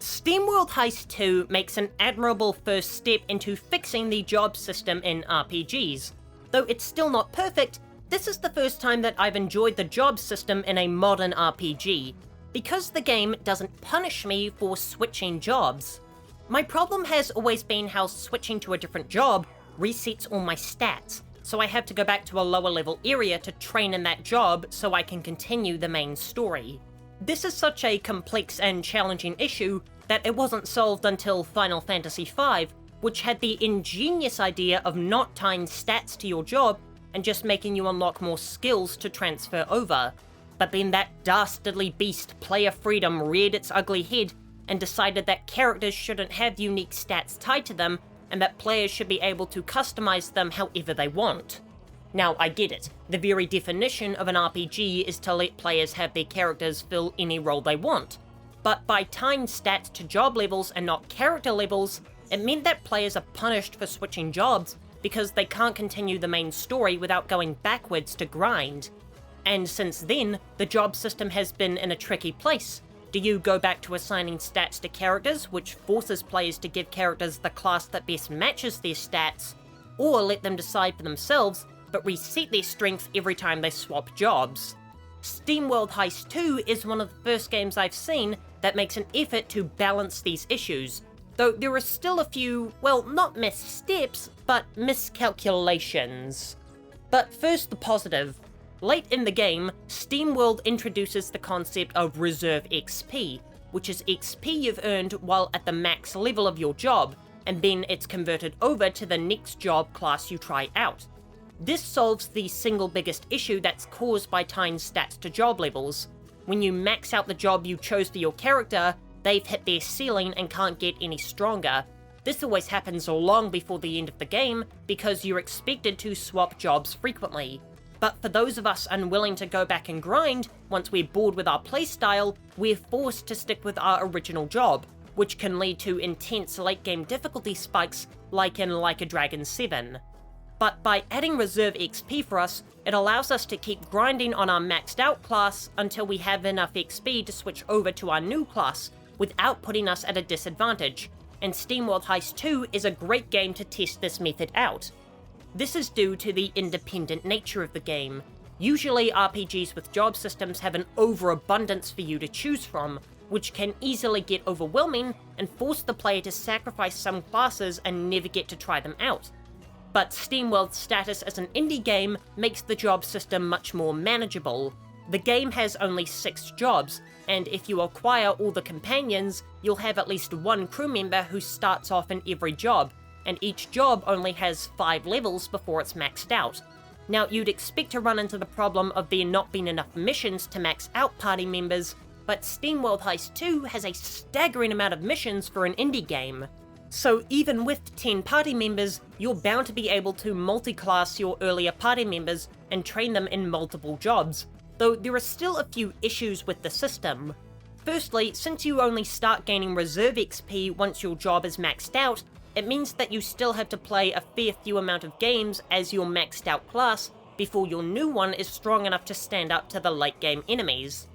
SteamWorld Heist 2 makes an admirable first step into fixing the job system in RPGs. Though it's still not perfect, this is the first time that I've enjoyed the job system in a modern RPG, because the game doesn't punish me for switching jobs. My problem has always been how switching to a different job resets all my stats, so I have to go back to a lower level area to train in that job so I can continue the main story. This is such a complex and challenging issue that it wasn't solved until Final Fantasy V, which had the ingenious idea of not tying stats to your job and just making you unlock more skills to transfer over. But then that dastardly beast Player Freedom reared its ugly head and decided that characters shouldn't have unique stats tied to them and that players should be able to customize them however they want. Now, I get it. The very definition of an RPG is to let players have their characters fill any role they want. But by tying stats to job levels and not character levels, it meant that players are punished for switching jobs because they can't continue the main story without going backwards to grind. And since then, the job system has been in a tricky place. Do you go back to assigning stats to characters, which forces players to give characters the class that best matches their stats, or let them decide for themselves, but reset their strength every time they swap jobs? SteamWorld Heist 2 is one of the first games I've seen that makes an effort to balance these issues, though there are still a few, well, not missteps, but miscalculations. But first the positive. Late in the game, SteamWorld introduces the concept of Reserve XP, which is XP you've earned while at the max level of your job, and then it's converted over to the next job class you try out. This solves the single biggest issue that's caused by tying stats to job levels. When you max out the job you chose for your character, they've hit their ceiling and can't get any stronger. This always happens long before the end of the game because you're expected to swap jobs frequently. But for those of us unwilling to go back and grind, once we're bored with our playstyle, we're forced to stick with our original job, which can lead to intense late game difficulty spikes like in Like a Dragon 7. But by adding Reserve XP for us, it allows us to keep grinding on our maxed out class until we have enough XP to switch over to our new class, without putting us at a disadvantage, and SteamWorld Heist 2 is a great game to test this method out. This is due to the independent nature of the game. Usually RPGs with job systems have an overabundance for you to choose from, which can easily get overwhelming and force the player to sacrifice some classes and never get to try them out. But SteamWorld's status as an indie game makes the job system much more manageable. The game has only 6 jobs, and if you acquire all the companions, you'll have at least one crew member who starts off in every job, and each job only has 5 levels before it's maxed out. Now, you'd expect to run into the problem of there not being enough missions to max out party members, but SteamWorld Heist 2 has a staggering amount of missions for an indie game. So even with 10 party members, you're bound to be able to multi-class your earlier party members and train them in multiple jobs, though there are still a few issues with the system. Firstly, since you only start gaining Reserve XP once your job is maxed out, it means that you still have to play a fair few amount of games as your maxed out class before your new one is strong enough to stand up to the late game enemies.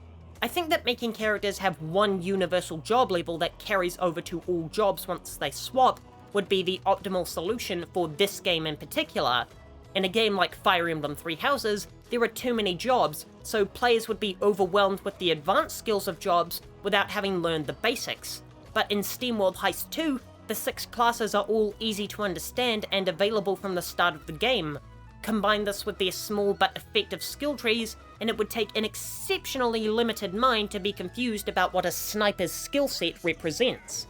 I think that making characters have one universal job level that carries over to all jobs once they swap would be the optimal solution for this game in particular. In a game like Fire Emblem Three Houses, there are too many jobs, so players would be overwhelmed with the advanced skills of jobs without having learned the basics. But in SteamWorld Heist 2, the 6 classes are all easy to understand and available from the start of the game. Combine this with their small but effective skill trees, and it would take an exceptionally limited mind to be confused about what a sniper's skill set represents.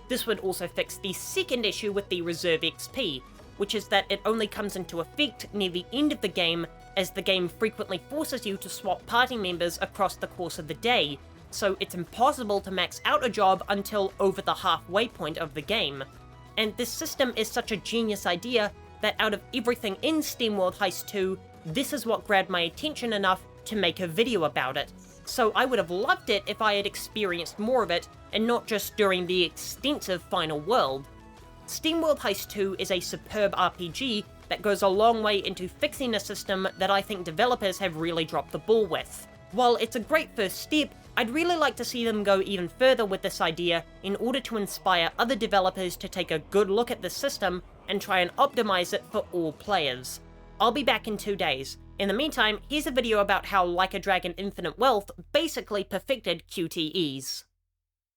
This would also fix the second issue with the Reserve XP, which is that it only comes into effect near the end of the game, as the game frequently forces you to swap party members across the course of the day, so it's impossible to max out a job until over the halfway point of the game. And this system is such a genius idea that out of everything in SteamWorld Heist 2, this is what grabbed my attention enough to make a video about it. So I would have loved it if I had experienced more of it, and not just during the extensive final world. SteamWorld Heist 2 is a superb RPG that goes a long way into fixing a system that I think developers have really dropped the ball with. While it's a great first step, I'd really like to see them go even further with this idea in order to inspire other developers to take a good look at the system and try and optimize it for all players. I'll be back in 2 days. In the meantime, here's a video about how Like a Dragon Infinite Wealth basically perfected QTEs.